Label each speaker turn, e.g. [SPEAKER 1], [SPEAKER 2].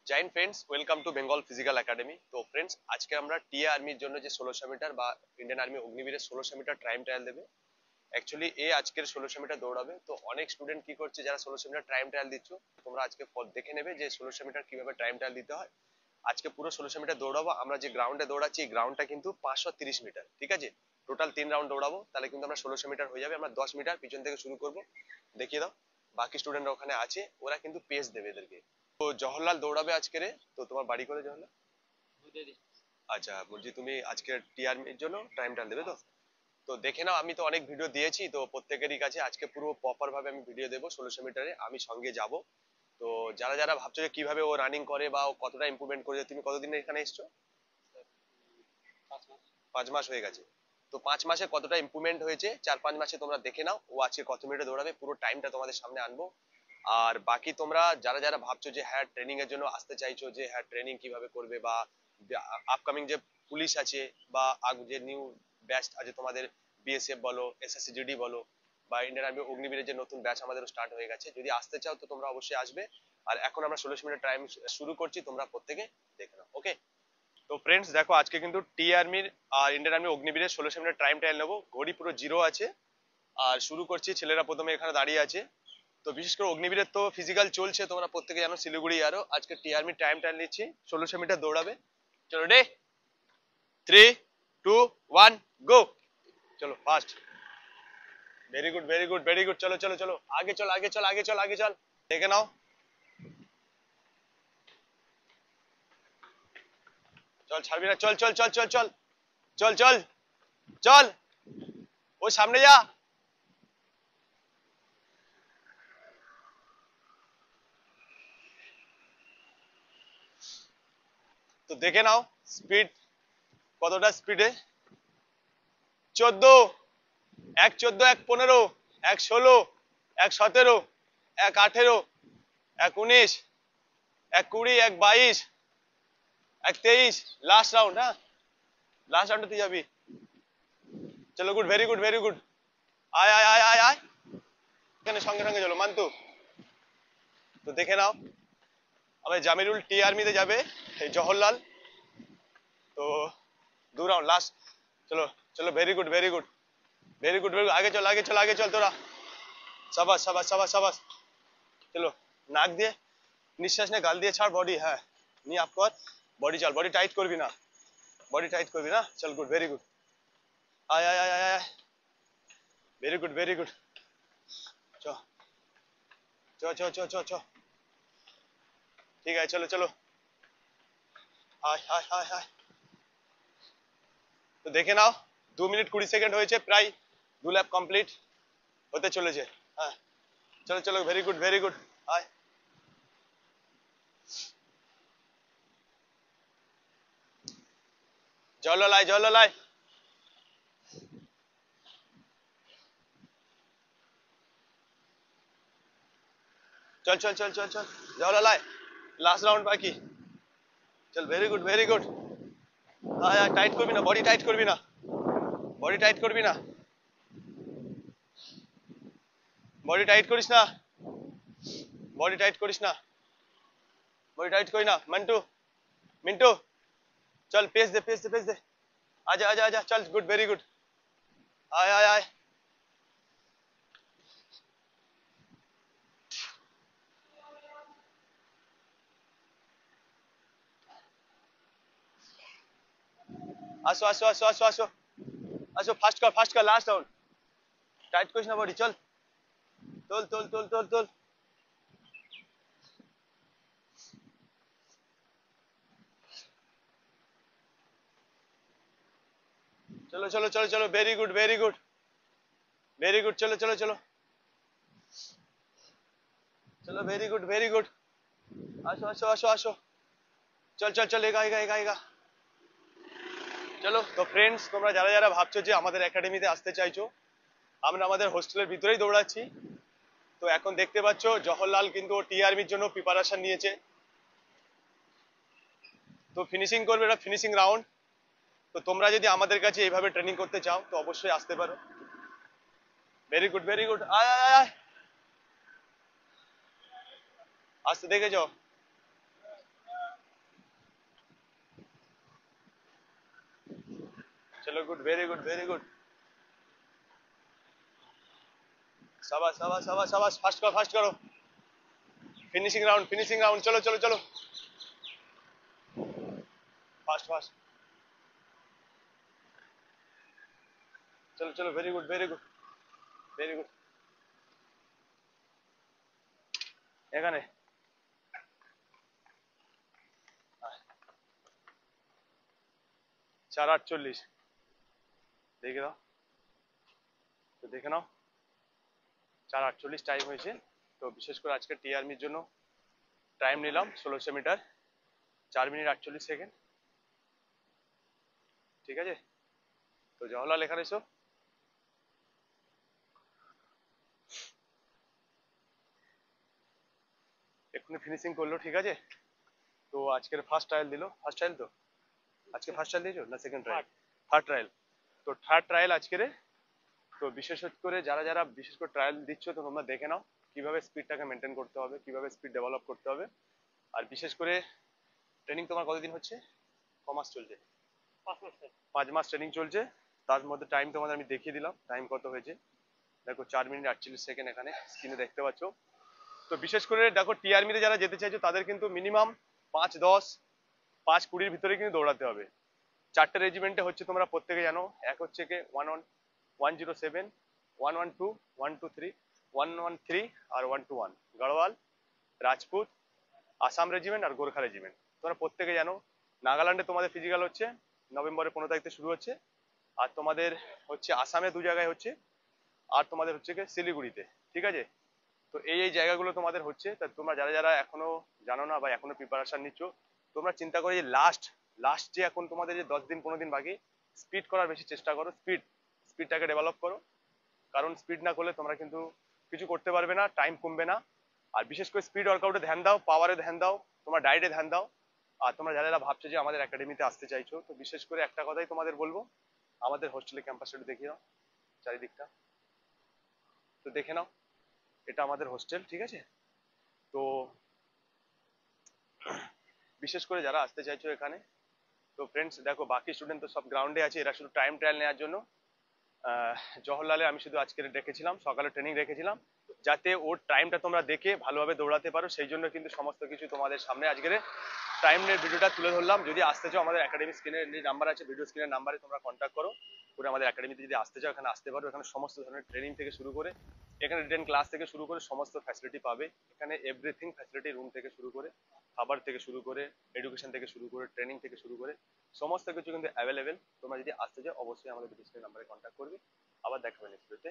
[SPEAKER 1] জয় হিন্দ friends, welcome to Bengal Physical Academy. তো friends, আজকে আমরা টিএ আর্মির জন্য যে 1600 মিটার বা ইন্ডিয়ান আর্মি অগ্নিবীরের 1600 মিটার টাইম ট্রায়াল দেবে। অ্যাকচুয়ালি আজকের 1600 মিটার দৌড়াবে। তো অনেক স্টুডেন্ট কি করছে, যারা 1600 মিটার টাইম ট্রায়াল দিচ্ছ, তোমরা আজকে দেখে নেবে যে 1600 মিটার কিভাবে টাইম ট্রায়াল দিতে হয়। আজকে পুরো 1600 মিটার দৌড়াবো। আমরা যে গ্রাউন্ডে দৌড়াচ্ছি, এই গ্রাউন্ডটা কিন্তু 530 মিটার, ঠিক আছে? টোটাল 3 রাউন্ড দৌড়াবো, তাহলে কিন্তু আমরা 1600 মিটার হয়ে যাবে। আমরা 10 মিটার পিছন থেকে শুরু করব, দেখিয়ে দাও। বাকি স্টুডেন্টরা ওখানে আছে, ওরা কিন্তু পেস দেবে এদেরকে। তো জওহরলাল দৌড়াবে আজকে রে। তো তোমার বাড়ি করে জওহরলাল? আচ্ছা, বলছি তুমি আজকে টিআরমির জন্য টাইম ট্রায়াল দেবে তো? তো দেখে নাও, আমি তো অনেক ভিডিও দিয়েছি, তো প্রত্যেকেরই কাছে আজকে পুরো প্রপার ভাবে আমি ভিডিও দেবো। 1600 মিটারে আমি সঙ্গে যাব। তো যারা যারা ভাবছো যে কিভাবে ও রানিং করে বা ও কতটা ইমপ্রুভমেন্ট করেছে, তুমি কতদিন এখানে এসছো? 5 মাস হয়ে গেছে। তো 5 মাসে কতটা ইমপ্রুভমেন্ট হয়েছে 4-5 মাসে তোমরা দেখে নাও। ও আজকে কত মিনিটে দৌড়াবে, পুরো টাইমটা তোমাদের সামনে আনবো। আর বাকি তোমরা যারা যারা ভাবছো যে হ্যাঁ ট্রেনিং এর জন্য আসতে চাইছো, যে হ্যাঁ ট্রেনিং কিভাবে করবে, বা আপকামিং যে পুলিশ আছে বা যে নিউ ব্যাচ আছে তোমাদের, বিএসএফ বলো, এসএসসি জিডি বলো, বা ইন্ডিয়ান আর্মি অগ্নিবীরের যে নতুন ব্যাচ আমাদের স্টার্ট হয়ে গেছে, যদি আসতে চাও তো তোমরা অবশ্যই আসবে। আর এখন আমরা 1600 মিনিট টাইম শুরু করছি, তোমরা প্রত্যেকে দেখে নাও, ওকে? তো ফ্রেন্ডস দেখো, আজকে কিন্তু টি আর্মির আর ইন্ডিয়ান আর্মি অগ্নিবীরের 1600 মিনিট টাইম ট্রায়াল নেবো। ঘড়ি পুরো জিরো আছে। আর শুরু করছি, ছেলেরা প্রথমে এখানে দাঁড়িয়ে আছে। তো বিশেষ করে অগ্নিবীরের তো ফিজিক্যাল চলছে, তোমরা প্রত্যেকে জানো, শিলিগুড়ি আরো আজকে টি আর্মি টাইম ট্রায়াল নিচ্ছি, 1600 মিটার দৌড়াবে। চলো রে, 3, 2, 1 গো। চলো fast. Very good, very good, very good. চলো চলো চলো, আগে চল, আগে চল, আগে চল, আগে চল। দেখে নাও। চল, ছাড়বি না, চল চল চল চল চল চল চল চল, ওই সামনে যা। তো দেখে নাও স্পিড কতটা স্পিডে। 14, 1:14, 1:15, 1:16, 1:17, 1:18, 1:19, 1:20, 1:22, 1:23। লাস্ট রাউন্ড, হ্যাঁ লাস্ট রাউন্ডে তুই যাবি। চলো good, very good, very good. আয় আয় আয় আয় আয়, এখানে সঙ্গে সঙ্গে চলো মান্তু। তো দেখে নাও, আবার জামিরুল টি আর্মিতে যাবে, এই জওহরলাল। তো 2 রাউন্ড লাস্ট। চলো চলো, very good, very good, very good, very good. আগে চল, আগে চল, আগে চল তোরা। সাবাস সাবাস সাবাস সাবাস। চলো, নাক দিয়ে নিঃশ্বাস নে, গাল দিয়ে ছাড়, বডি, হ্যাঁ নি আপ কর। বডি চল, বডি টাইট করবি না, বডি টাইট করবি না। চল গুড, ভেরি গুড। আয় আয় আয় আয় আয়, ভেরি গুড, ভেরি গুড। চ চ চ চ চ চ, ঠিক আছে, চলো চলো। আয় আয় আয় আয়। তো দেখে নাও, 2 মিনিট 20 সেকেন্ড হয়েছে, প্রায় 2 ল্যাপ কমপ্লিট হতে চলেছে। হ্যাঁ চলো চলো, ভেরি গুড, ভেরি গুড। আয়, জল লাই, জল লাই। চল চল চল চল চল, জল লাই। লাস্ট রাউন্ড বাকি। চল, ভেরি গুড, ভেরি গুড। আয় আয়, টাইট করবি না, বডি টাইট করবি না, বডি টাইট করবি না, বডি টাইট করিস না, বডি টাইট করিস না, বডি টাইট করি না। মন্টু, মিন্টু, চল পেস দে, পেস দে, পেস দে। आजा आजा आजा, चल गुड, वेरी गुड। आय आय आय। আসো আসো আসো আসো আসো আসো, ফাস্ট কর, লাস্ট রাউন্ড। টাইট করিস না বডি, চল। তোল তোল তোল তোল তোল। চলো চলো চলো চলো, very good, very good, very good. চলো চলো চলো চলো, ভেরি গুড, ভেরি গুড। আসো আসো আসো আসো, চল চল চল, এগা এগা এগা এগা। চলো। তো ফ্রেন্ডস, তোমরা যারা যারা ভাবছো যে আমাদের একাডেমিতে আসতে চাইছো, আমরা আমাদের হোস্টেলের ভিতরেই দৌড়াচ্ছি। তো এখন দেখতে পাচ্ছ জওহরলাল কিন্তু টিআরমির জন্য প্রিপারেশন নিয়েছে। তো ফিনিশিং করবে, এটা ফিনিশিং রাউন্ড। তো তোমরা যদি আমাদের কাছে এইভাবে ট্রেনিং করতে চাও তো অবশ্যই আসতে পারো। Very good, very good. আয় আয় আয়, আসতে দেখে যাও। चलो good, very good, very good. शाबाश शाबाश शाबाश शाबाश, फास्ट करो फास्ट करो। फिनिशिंग राउंड, चलो चलो चलो, फास्ट फास्ट, चलो चलो, very good very good very good. এখানে 4:48 দেখে দাও, তো দেখে নাও 4:48 টাইম হয়েছে। তো বিশেষ করে আজকে টি আর্মির জন্য টাইম নিলাম 1600 মিটার, 4 মিনিট 48 সেকেন্ড। ঠিক আছে, তো জওহরলাল এখানে এসো। এক্ষুনি ফিনিশিং করলো, ঠিক আছে। তো আজকের ফার্স্ট ট্রায়াল দিল, ফার্স্ট ট্রায়াল তো আজকে ফার্স্ট ট্রায়াল দিয়েছো না সেকেন্ড ট্রায়াল? Third trial. তো থার্ড ট্রায়াল আজকের। তো বিশেষ করে যারা যারা বিশেষ করে ট্রায়াল দিচ্ছ, তো তোমরা দেখে নাও কিভাবে স্পিডটাকে মেনটেন করতে হবে, কিভাবে স্পিড ডেভেলপ করতে হবে। আর বিশেষ করে ট্রেনিং তোমার কতদিন হচ্ছে, কমাস চলছে? 5 মাস ট্রেনিং চলছে। তার মধ্যে টাইম তোমাদের আমি দেখিয়ে দিলাম টাইম কত হয়েছে। দেখো 4 মিনিট 48 সেকেন্ড এখানে স্ক্রিনে দেখতে পাচ্ছ। তো বিশেষ করে দেখো টি আর্মিতে যারা যেতে চাইছো তাদের কিন্তু মিনিমাম 5-10 5-20 ভিতরে কিন্তু দৌড়াতে হবে। 4টে রেজিমেন্টে হচ্ছে, তোমরা প্রত্যেকে জানো। এক হচ্ছে কি 107, 112, 123, 113 আর 121, গড়ওয়াল, রাজপুত, আসাম রেজিমেন্ট আর গোর্খা রেজিমেন্ট। তোমরা প্রত্যেকে জানো। নাগাল্যান্ডে তোমাদের ফিজিক্যাল হচ্ছে নভেম্বরের 15 তারিখ থেকে শুরু হচ্ছে। আর তোমাদের হচ্ছে আসামে 2 জায়গায় হচ্ছে, আর তোমাদের হচ্ছে কি শিলিগুড়িতে। ঠিক আছে, তো এই এই জায়গাগুলো তোমাদের হচ্ছে। তা তোমরা যারা যারা এখনো জানো না বা এখনো প্রিপারেশন নিচ্ছ, তোমরা চিন্তা করো যে লাস্ট লাস্ট যে এখন তোমাদের যে 10 দিন 15 দিন বাকি, স্পিড করার বেশি চেষ্টা করো, স্পিডটাকে ডেভেলপ করো। কারণ স্পিড না করলে তোমরা কিন্তু কিছু করতে পারবে না, টাইম কমবে না। আর বিশেষ করে স্পিড ওয়ার্কআউটে ধ্যান দাও, পাওয়ারে ধ্যান দাও, তোমার ডায়েটে ধ্যান দাও। আর তোমরা যারা যারা ভাবছো যে আমাদের একাডেমিতে আসতে চাইছো, তো বিশেষ করে একটা কথাই তোমাদের বলবো, আমাদের হোস্টেলে ক্যাম্পাসটা একটু দেখিয়ে দাও চারিদিকটা, তো দেখে নাও। এটা আমাদের হোস্টেল, ঠিক আছে। তো বিশেষ করে যারা আসতে চাইছো এখানে, তো ফ্রেন্ডস দেখো বাকি স্টুডেন্ট তো সব গ্রাউন্ডে আছে, এরা শুধু টাইম ট্রায়াল নেওয়ার জন্য। জওহরলালে আমি শুধু আজকে রেখেছিলাম, সকালে ট্রেনিং রেখেছিলাম, যাতে ওর টাইমটা তোমরা দেখে ভালোভাবে দৌড়াতে পারো। সেই জন্য কিন্তু সমস্ত কিছু তোমাদের সামনে আজকের টাইমের ভিডিওটা তুলে ধরলাম। যদি আসতে চাও, আমাদের একাডেমি স্ক্রিনের যে নাম্বার আছে, ভিডিও স্ক্রিনের নাম্বারে তোমরা কন্ট্যাক্ট করো করে আমাদের একাডেমিতে যদি আসতে চাও এখানে আসতে পারো। এখানে সমস্ত ধরনের ট্রেনিং থেকে শুরু করে, এখানে রিটেন ক্লাস থেকে শুরু করে সমস্ত ফ্যাসিলিটি পাবে। এখানে এভরিথিং ফ্যাসিলিটি, রুম থেকে শুরু করে, খাবার থেকে শুরু করে, এডুকেশন থেকে শুরু করে, ট্রেনিং থেকে শুরু করে সমস্ত কিছু কিন্তু অ্যাভেলেবেল। তোমরা যদি আসতে চাও অবশ্যই আমাদের ভিডিও স্ক্রিনের নাম্বারে কন্ট্যাক্ট করবে। আবার দেখা হবে নেক্সট ভিডিওতে।